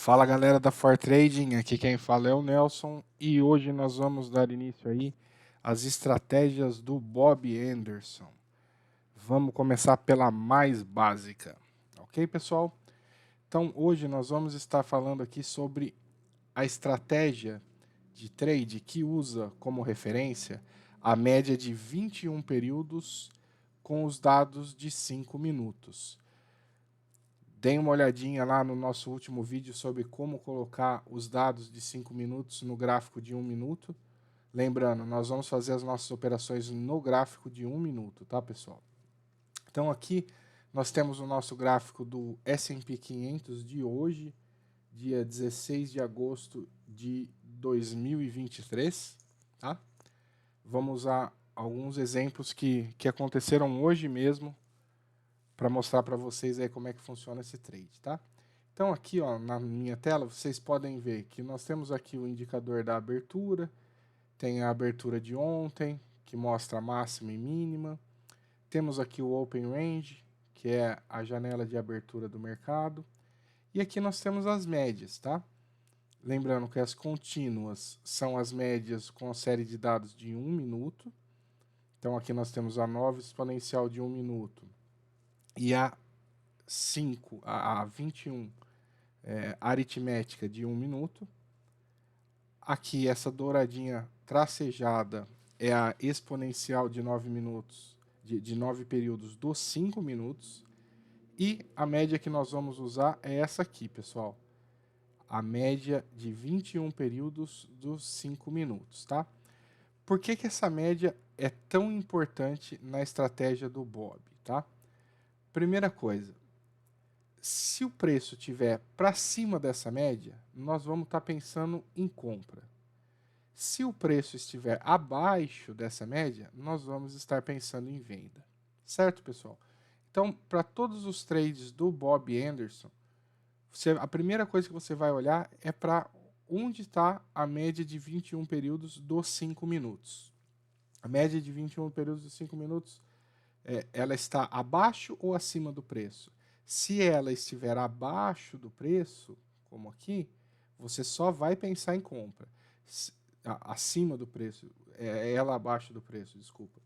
Fala galera da For Trading, aqui quem fala é o Nelson e hoje nós vamos dar início aí às estratégias do Bob Anderson. Vamos começar pela mais básica, ok pessoal? Então hoje nós vamos estar falando aqui sobre a estratégia de trade que usa como referência a média de 21 períodos com os dados de 5 minutos. Deem uma olhadinha lá no nosso último vídeo sobre como colocar os dados de 5 minutos no gráfico de 1 minuto. Lembrando, nós vamos fazer as nossas operações no gráfico de 1 minuto, tá pessoal? Então aqui nós temos o nosso gráfico do S&P 500 de hoje, dia 16 de agosto de 2023, tá? Vamos usar alguns exemplos que aconteceram hoje mesmo para mostrar para vocês aí como é que funciona esse trade, tá? Então aqui, ó, na minha tela, vocês podem ver que nós temos aqui o indicador da abertura, tem a abertura de ontem, que mostra a máxima e mínima, temos aqui o Open Range, que é a janela de abertura do mercado, e aqui nós temos as médias, tá? Lembrando que as contínuas são as médias com a série de dados de 1 minuto, então aqui nós temos a nova exponencial de 1 minuto, e a 5, a 21 aritmética de 1 minuto. Aqui essa douradinha tracejada é a exponencial de 9 minutos, de 9 períodos dos 5 minutos. E a média que nós vamos usar é essa aqui, pessoal. A média de 21 períodos dos 5 minutos, tá? Por que essa média é tão importante na estratégia do Bob, tá? Primeira coisa, se o preço estiver para cima dessa média, nós vamos estar pensando em compra. Se o preço estiver abaixo dessa média, nós vamos estar pensando em venda. Certo, pessoal? Então, para todos os trades do Bob Anderson, a primeira coisa que você vai olhar é para onde está a média de 21 períodos dos 5 minutos. A média de 21 períodos dos 5 minutos, ela está abaixo ou acima do preço? Se ela estiver abaixo do preço, como aqui, você só vai pensar em compra. Acima do preço, ela abaixo do preço, desculpa.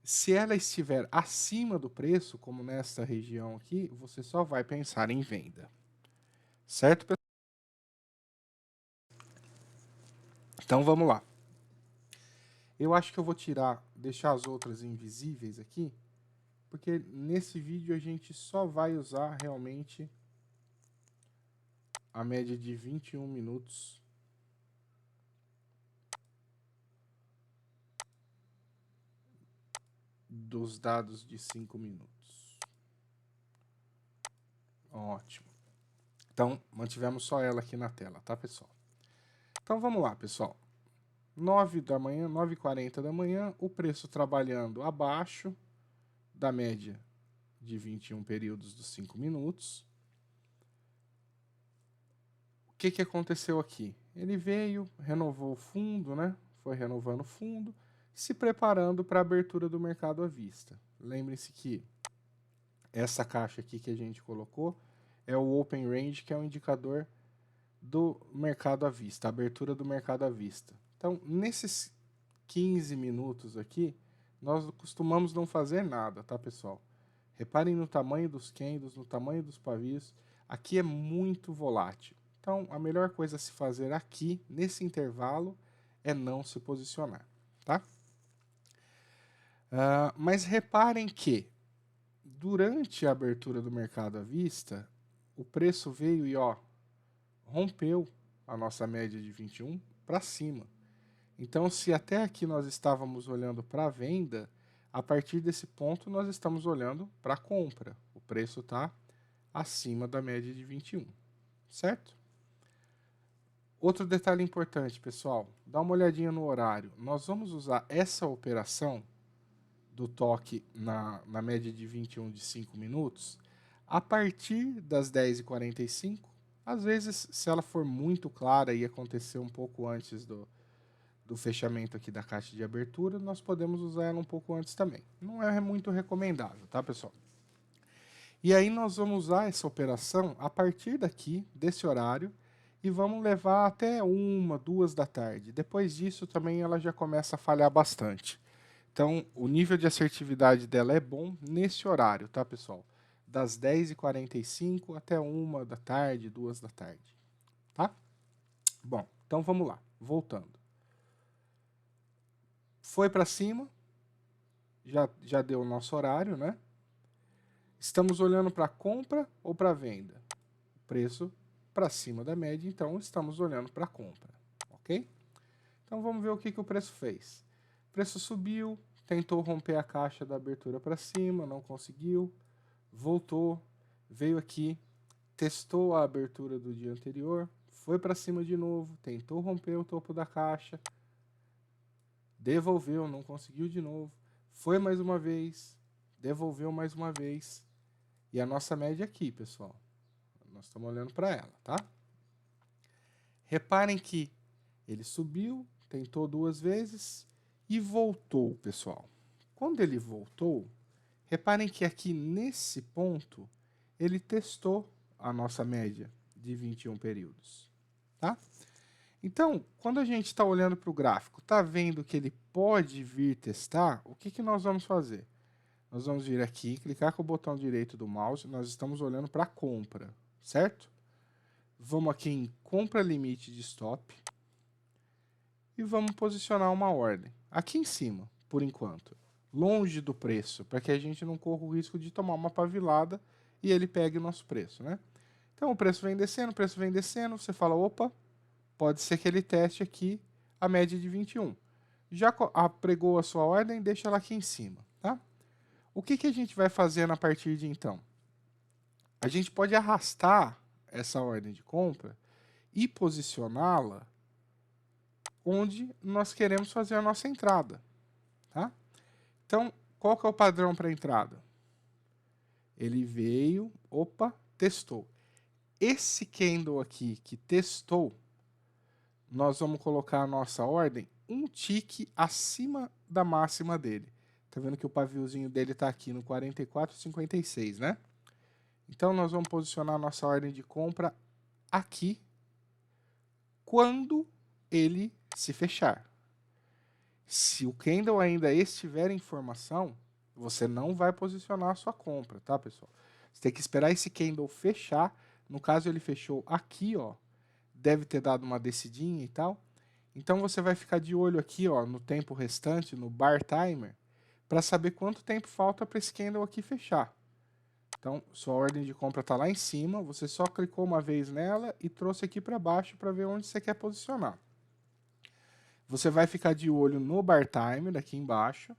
Se ela estiver acima do preço, como nesta região aqui, você só vai pensar em venda. Certo, pessoal? Então vamos lá. Eu acho que eu vou deixar as outras invisíveis aqui, porque nesse vídeo a gente só vai usar realmente a média de 21 minutos dos dados de 5 minutos. Ótimo. Então, mantivemos só ela aqui na tela, tá, pessoal? Então, vamos lá, pessoal. 9 da manhã, 9h40 da manhã, o preço trabalhando abaixo da média de 21 períodos dos 5 minutos. O que aconteceu aqui? Ele veio, renovou o fundo, né? Foi renovando o fundo, se preparando para a abertura do mercado à vista. Lembrem-se que essa caixa aqui que a gente colocou é o Open Range, que é um indicador do mercado à vista, a abertura do mercado à vista. Então, nesses 15 minutos aqui, nós costumamos não fazer nada, tá, pessoal? Reparem no tamanho dos candles, no tamanho dos pavios. Aqui é muito volátil. Então, a melhor coisa a se fazer aqui, nesse intervalo, é não se posicionar, tá? Mas reparem que, durante a abertura do mercado à vista, o preço veio e, ó, rompeu a nossa média de 21 para cima. Então, se até aqui nós estávamos olhando para a venda, a partir desse ponto nós estamos olhando para a compra. O preço está acima da média de 21, certo? Outro detalhe importante, pessoal, dá uma olhadinha no horário. Nós vamos usar essa operação do toque na média de 21 de 5 minutos a partir das 10h45. Às vezes, se ela for muito clara e acontecer um pouco antes do fechamento aqui da caixa de abertura, nós podemos usar ela um pouco antes também. Não é muito recomendável, tá, pessoal? E aí nós vamos usar essa operação a partir daqui, desse horário, e vamos levar até 1, 2 da tarde. Depois disso também ela já começa a falhar bastante. Então, o nível de assertividade dela é bom nesse horário, tá, pessoal? Das 10h45 até 1 da tarde, 2 da tarde, tá? Bom, então vamos lá, voltando. Foi para cima, já deu o nosso horário, né? Estamos olhando para compra ou para venda? Preço para cima da média, então estamos olhando para compra, ok? Então vamos ver o que o preço fez. O preço subiu, tentou romper a caixa da abertura para cima, não conseguiu, voltou, veio aqui, testou a abertura do dia anterior, foi para cima de novo, tentou romper o topo da caixa, devolveu, não conseguiu de novo, foi mais uma vez, devolveu mais uma vez. E a nossa média aqui, pessoal. Nós estamos olhando para ela, tá? Reparem que ele subiu, tentou 2 vezes e voltou, pessoal. Quando ele voltou, reparem que aqui nesse ponto, ele testou a nossa média de 21 períodos, tá? Então, quando a gente está olhando para o gráfico, está vendo que ele pode vir testar, o que nós vamos fazer? Nós vamos vir aqui, clicar com o botão direito do mouse, nós estamos olhando para a compra, certo? Vamos aqui em compra limite de stop e vamos posicionar uma ordem aqui em cima, por enquanto, longe do preço, para que a gente não corra o risco de tomar uma pavilada e ele pegue o nosso preço, né? Então o preço vem descendo, você fala, opa, pode ser que ele teste aqui a média de 21. Já pregou a sua ordem, deixa ela aqui em cima, tá? O que a gente vai fazer a partir de então? A gente pode arrastar essa ordem de compra e posicioná-la onde nós queremos fazer a nossa entrada, tá? Então, qual que é o padrão para a entrada? Ele veio, opa, testou. Esse candle aqui que testou, nós vamos colocar a nossa ordem um tique acima da máxima dele. Tá vendo que o paviozinho dele está aqui no 44,56, né? Então, nós vamos posicionar a nossa ordem de compra aqui quando ele se fechar. Se o candle ainda estiver em formação, você não vai posicionar a sua compra, tá, pessoal? Você tem que esperar esse candle fechar. No caso, ele fechou aqui, ó. Deve ter dado uma descidinha e tal. Então, você vai ficar de olho aqui, ó, no tempo restante, no bar timer, para saber quanto tempo falta para esse candle aqui fechar. Então, sua ordem de compra está lá em cima, você só clicou uma vez nela e trouxe aqui para baixo para ver onde você quer posicionar. Você vai ficar de olho no bar timer aqui embaixo.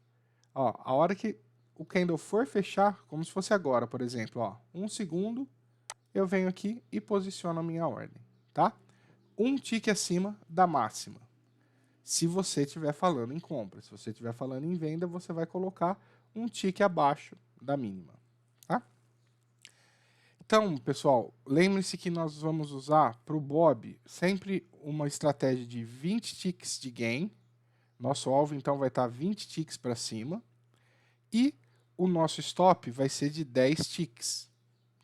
Ó, a hora que o candle for fechar, como se fosse agora, por exemplo, ó, 1 segundo, eu venho aqui e posiciono a minha ordem, tá? Um tique acima da máxima. Se você estiver falando em compra, se você estiver falando em venda, você vai colocar um tique abaixo da mínima, tá? Então, pessoal, lembre-se que nós vamos usar para o Bob sempre uma estratégia de 20 ticks de gain. Nosso alvo, então, vai estar 20 ticks para cima. E o nosso stop vai ser de 10 ticks.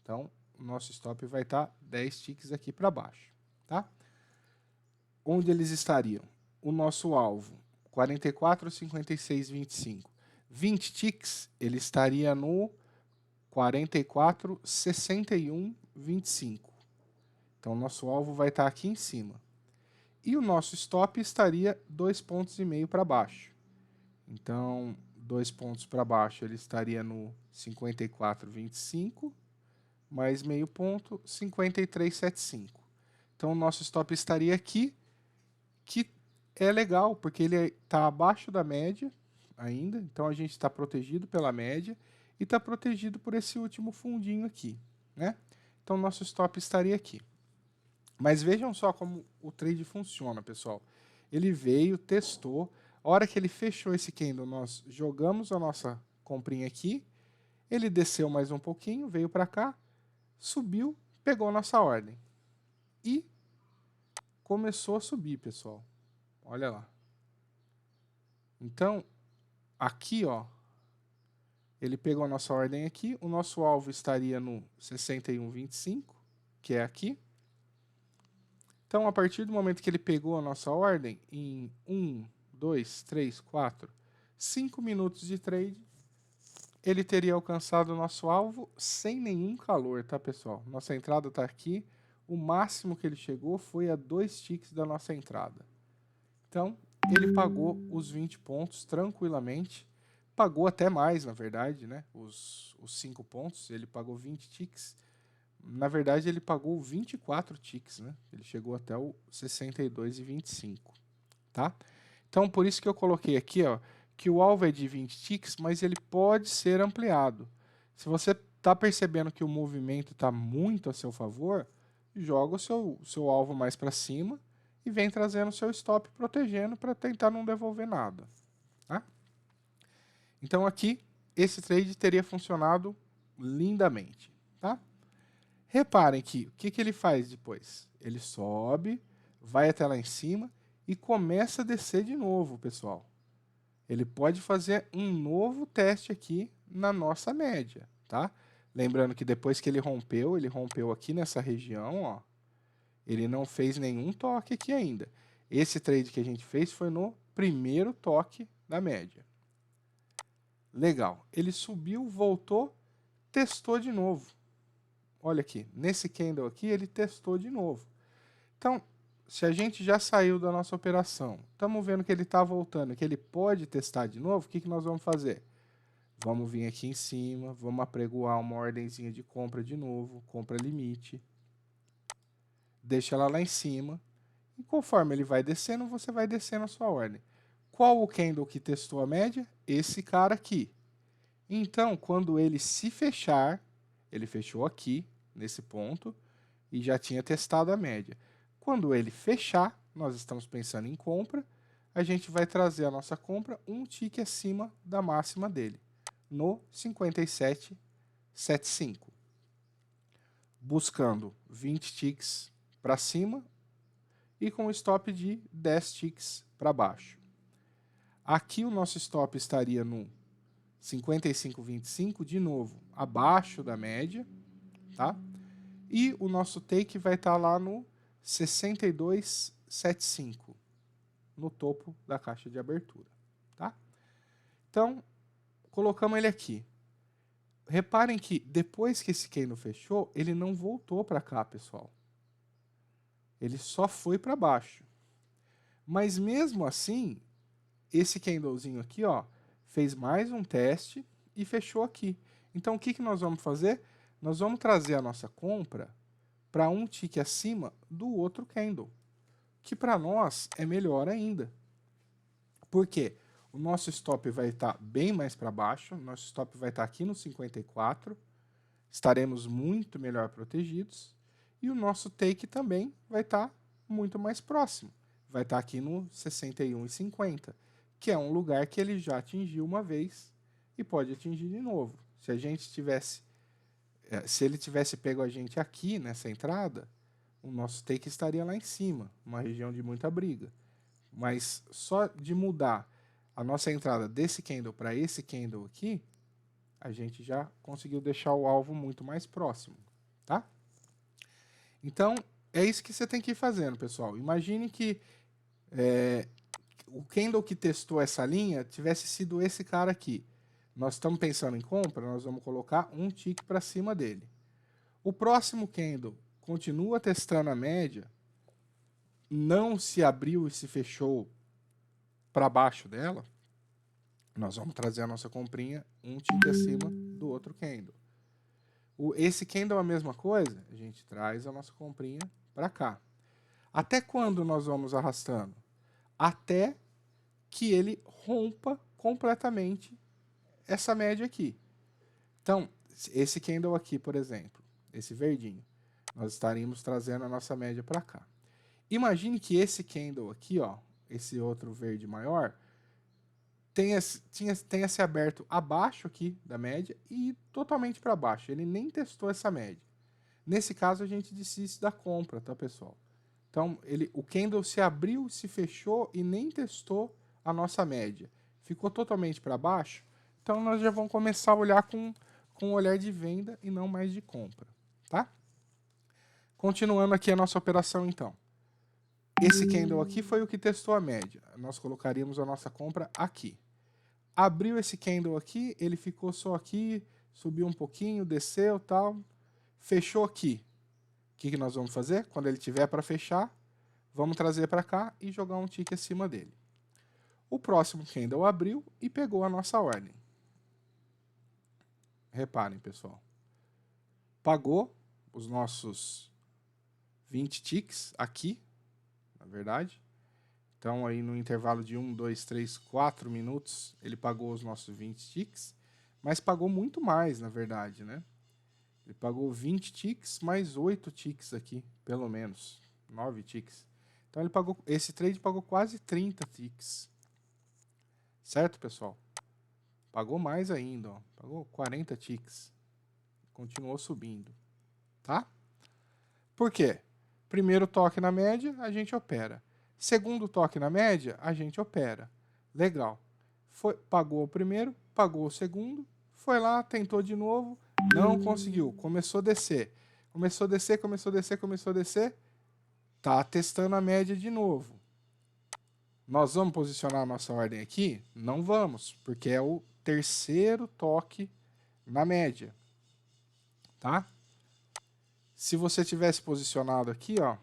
Então, o nosso stop vai estar 10 ticks aqui para baixo, tá? Onde eles estariam? O nosso alvo, 44,56,25. 20 ticks, ele estaria no 44,61,25. Então, nosso alvo vai estar aqui em cima. E o nosso stop estaria 2,5 pontos para baixo. Então, 2 pontos para baixo, ele estaria no 54,25, mais meio ponto, 53,75. Então, o nosso stop estaria aqui, que é legal, porque ele está abaixo da média ainda. Então, a gente está protegido pela média e está protegido por esse último fundinho aqui, né? Então, nosso stop estaria aqui. Mas vejam só como o trade funciona, pessoal. Ele veio, testou. A hora que ele fechou esse candle, nós jogamos a nossa comprinha aqui. Ele desceu mais um pouquinho, veio para cá, subiu, pegou a nossa ordem. E começou a subir, pessoal. Olha lá. Então, aqui, ó, Ele pegou a nossa ordem aqui, o nosso alvo estaria no 61,25, que é aqui. Então, a partir do momento que ele pegou a nossa ordem, em 1, 2, 3, 4, 5 minutos de trade, ele teria alcançado o nosso alvo sem nenhum calor, tá, pessoal? Nossa entrada está aqui, o máximo que ele chegou foi a 2 ticks da nossa entrada. Então, ele pagou os 20 pontos tranquilamente, pagou até mais, na verdade, né? Os 5 pontos, ele pagou 20 ticks. Na verdade, ele pagou 24 ticks, né? Ele chegou até o 62,25, tá? Então, por isso que eu coloquei aqui, ó, que o alvo é de 20 ticks, mas ele pode ser ampliado. Se você está percebendo que o movimento está muito a seu favor, joga o seu alvo mais para cima e vem trazendo o seu stop protegendo para tentar não devolver nada, tá? Então, aqui, esse trade teria funcionado lindamente, tá? Reparem que o que ele faz depois? Ele sobe, vai até lá em cima e começa a descer de novo, pessoal. Ele pode fazer um novo teste aqui na nossa média, tá? Lembrando que depois que ele rompeu aqui nessa região, ó. Ele não fez nenhum toque aqui ainda. Esse trade que a gente fez foi no primeiro toque da média. Legal. Ele subiu, voltou, testou de novo. Olha aqui, nesse candle aqui ele testou de novo. Então, se a gente já saiu da nossa operação, estamos vendo que ele está voltando, que ele pode testar de novo, o que nós vamos fazer? Vamos vir aqui em cima, vamos apregoar uma ordenzinha de compra de novo, compra limite. Deixa ela lá em cima. E conforme ele vai descendo, você vai descendo a sua ordem. Qual o candle que testou a média? Esse cara aqui. Então, quando ele se fechar, ele fechou aqui, nesse ponto, e já tinha testado a média. Quando ele fechar, nós estamos pensando em compra, a gente vai trazer a nossa compra um tick acima da máxima dele, no 57,75. Buscando 20 ticks para cima e com stop de 10 ticks para baixo. Aqui o nosso stop estaria no 55,25, de novo, abaixo da média, tá? E o nosso take vai estar lá no 62,75, no topo da caixa de abertura, tá? Então, colocamos ele aqui. Reparem que depois que esse candle fechou, ele não voltou para cá, pessoal. Ele só foi para baixo. Mas mesmo assim, esse candlezinho aqui, ó, fez mais um teste e fechou aqui. Então, o que nós vamos fazer? Nós vamos trazer a nossa compra para um tick acima do outro candle, que para nós é melhor ainda. Por quê? O nosso stop vai estar bem mais para baixo, nosso stop vai estar aqui no 54, estaremos muito melhor protegidos, e o nosso take também vai estar muito mais próximo, vai estar aqui no 61,50, que é um lugar que ele já atingiu uma vez e pode atingir de novo. Se ele tivesse pego a gente aqui nessa entrada, o nosso take estaria lá em cima, uma região de muita briga. Mas só de mudar a nossa entrada desse candle para esse candle aqui, a gente já conseguiu deixar o alvo muito mais próximo, tá? Então, é isso que você tem que ir fazendo, pessoal. Imagine que o candle que testou essa linha tivesse sido esse cara aqui. Nós estamos pensando em compra, nós vamos colocar um tick para cima dele. O próximo candle continua testando a média, não se abriu e se fechou para baixo dela, nós vamos trazer a nossa comprinha um tick acima do outro candle. Esse candle é a mesma coisa, a gente traz a nossa comprinha para cá. Até quando nós vamos arrastando? Até que ele rompa completamente essa média aqui. Então, esse candle aqui, por exemplo, esse verdinho, nós estaríamos trazendo a nossa média para cá. Imagine que esse candle aqui, ó, esse outro verde maior, tenha se aberto abaixo aqui da média e totalmente para baixo. Ele nem testou essa média. Nesse caso, a gente desiste da compra, tá, pessoal? Então, o candle se abriu, se fechou e nem testou a nossa média. Ficou totalmente para baixo. Então, nós já vamos começar a olhar com um olhar de venda e não mais de compra, tá? Continuando aqui a nossa operação, então. Esse candle aqui foi o que testou a média. Nós colocaríamos a nossa compra aqui. Abriu esse candle aqui, ele ficou só aqui, subiu um pouquinho, desceu, tal, fechou aqui. O que nós vamos fazer? Quando ele tiver para fechar, vamos trazer para cá e jogar um tick acima dele. O próximo candle abriu e pegou a nossa ordem. Reparem, pessoal. Pagou os nossos 20 ticks aqui, na verdade. Então, aí no intervalo de 1, 2, 3, 4 minutos, ele pagou os nossos 20 ticks, mas pagou muito mais, na verdade, né? Ele pagou 20 ticks mais 8 ticks aqui, pelo menos. 9 ticks. Então, esse trade pagou quase 30 ticks. Certo, pessoal? Pagou mais ainda, ó. Pagou 40 ticks. Continuou subindo. Tá? Por quê? Primeiro toque na média, a gente opera. Segundo toque na média, a gente opera. Legal. Pagou o primeiro, pagou o segundo, foi lá, tentou de novo, não conseguiu. Começou a descer. Começou a descer, começou a descer, começou a descer. Tá testando a média de novo. Nós vamos posicionar a nossa ordem aqui? Não vamos, porque é o terceiro toque na média. Tá? Se você tivesse posicionado aqui, ó,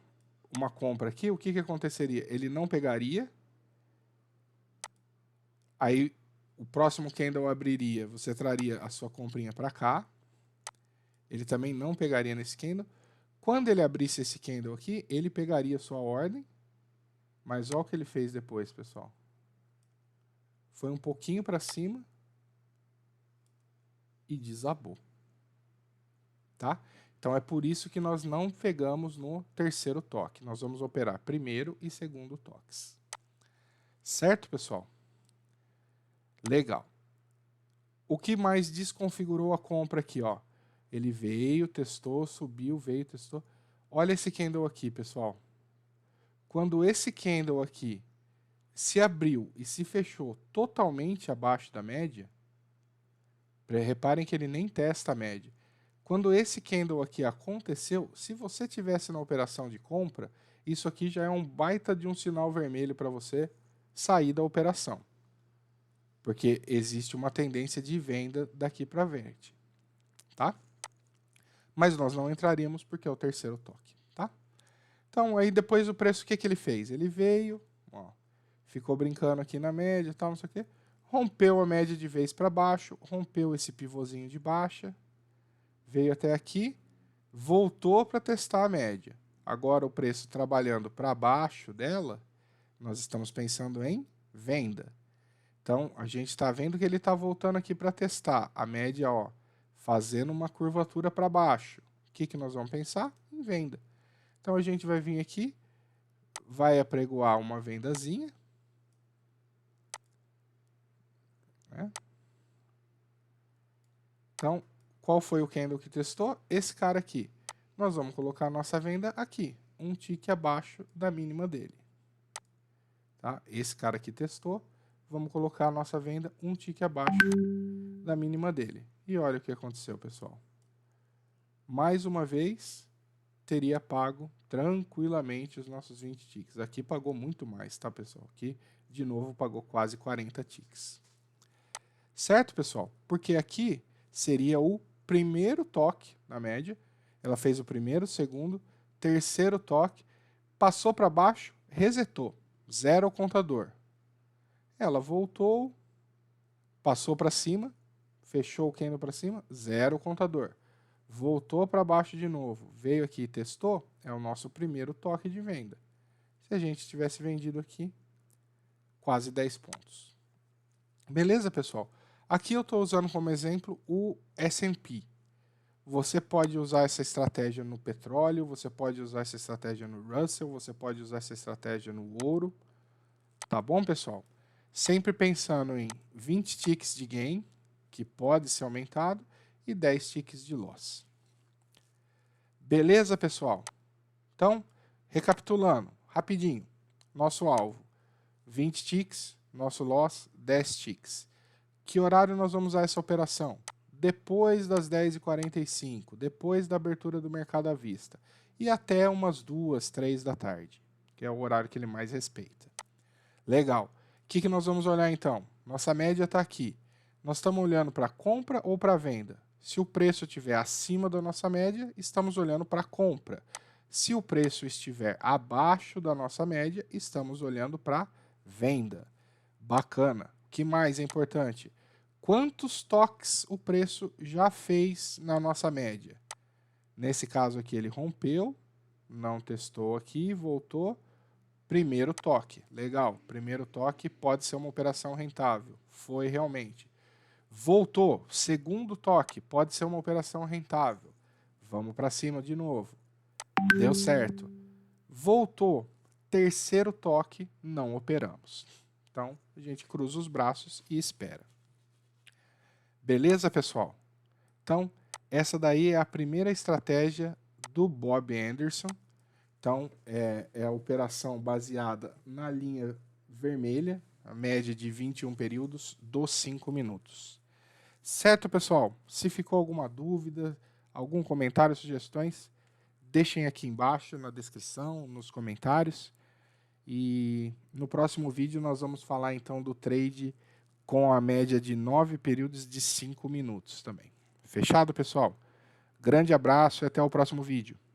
uma compra aqui, o que aconteceria? Ele não pegaria. Aí o próximo candle abriria, você traria a sua comprinha para cá. Ele também não pegaria nesse candle. Quando ele abrisse esse candle aqui, ele pegaria a sua ordem. Mas olha o que ele fez depois, pessoal. Foi um pouquinho para cima e desabou. Tá? Então é por isso que nós não pegamos no terceiro toque. Nós vamos operar primeiro e segundo toques. Certo, pessoal? Legal. O que mais desconfigurou a compra aqui, ó? Ele veio, testou, subiu, veio, testou. Olha esse candle aqui, pessoal. Quando esse candle aqui se abriu e se fechou totalmente abaixo da média, reparem que ele nem testa a média. Quando esse candle aqui aconteceu, se você tivesse na operação de compra, isso aqui já é um baita de um sinal vermelho para você sair da operação. Porque existe uma tendência de venda daqui para frente. Tá? Mas nós não entraríamos porque é o terceiro toque. Tá? Então, aí depois o preço, o que ele fez? Ele veio, ó, ficou brincando aqui na média, tal, não sei o quê, rompeu a média de vez para baixo, rompeu esse pivôzinho de baixa, veio até aqui, voltou para testar a média. Agora o preço trabalhando para baixo dela, nós estamos pensando em venda. Então, a gente está vendo que ele está voltando aqui para testar a média, ó, fazendo uma curvatura para baixo. O que nós vamos pensar? Em venda. Então, a gente vai vir aqui, vai apregoar uma vendazinha. Né? Então, qual foi o candle que testou? Esse cara aqui. Nós vamos colocar a nossa venda aqui, um tick abaixo da mínima dele. Tá? Esse cara aqui testou, vamos colocar a nossa venda um tick abaixo da mínima dele. E olha o que aconteceu, pessoal. Mais uma vez, teria pago tranquilamente os nossos 20 ticks. Aqui pagou muito mais, tá, pessoal? Aqui, de novo, pagou quase 40 ticks. Certo, pessoal? Porque aqui seria o primeiro toque na média. Ela fez o primeiro, segundo, terceiro toque, passou para baixo, resetou. Zero o contador. Ela voltou, passou para cima, fechou o candle para cima, zero o contador. Voltou para baixo de novo, veio aqui e testou, é o nosso primeiro toque de venda. Se a gente tivesse vendido aqui, quase 10 pontos. Beleza, pessoal? Aqui eu estou usando como exemplo o S&P. Você pode usar essa estratégia no petróleo, você pode usar essa estratégia no Russell, você pode usar essa estratégia no ouro. Tá bom, pessoal? Sempre pensando em 20 ticks de gain, que pode ser aumentado, e 10 ticks de loss. Beleza, pessoal? Então, recapitulando, rapidinho. Nosso alvo, 20 ticks, nosso loss, 10 ticks. O Que horário nós vamos usar essa operação? Depois das 10h45, depois da abertura do mercado à vista e até umas 2, 3 da tarde, que é o horário que ele mais respeita. Legal. O que nós vamos olhar então? Nossa média está aqui. Nós estamos olhando para compra ou para venda? Se o preço estiver acima da nossa média, estamos olhando para compra. Se o preço estiver abaixo da nossa média, estamos olhando para venda. Bacana. O que mais é importante? Quantos toques o preço já fez na nossa média? Nesse caso aqui ele rompeu, não testou aqui, voltou. Primeiro toque, legal. Primeiro toque pode ser uma operação rentável. Foi realmente. Voltou, segundo toque, pode ser uma operação rentável. Vamos para cima de novo. Deu certo. Voltou, terceiro toque, não operamos. Então, a gente cruza os braços e espera. Beleza, pessoal? Então, essa daí é a primeira estratégia do Bob Anderson. Então, é a operação baseada na linha vermelha, a média de 21 períodos dos 5 minutos. Certo, pessoal? Se ficou alguma dúvida, algum comentário, sugestões, deixem aqui embaixo na descrição, nos comentários. E no próximo vídeo nós vamos falar então do trade com a média de 9 períodos de 5 minutos também. Fechado, pessoal? Grande abraço e até o próximo vídeo.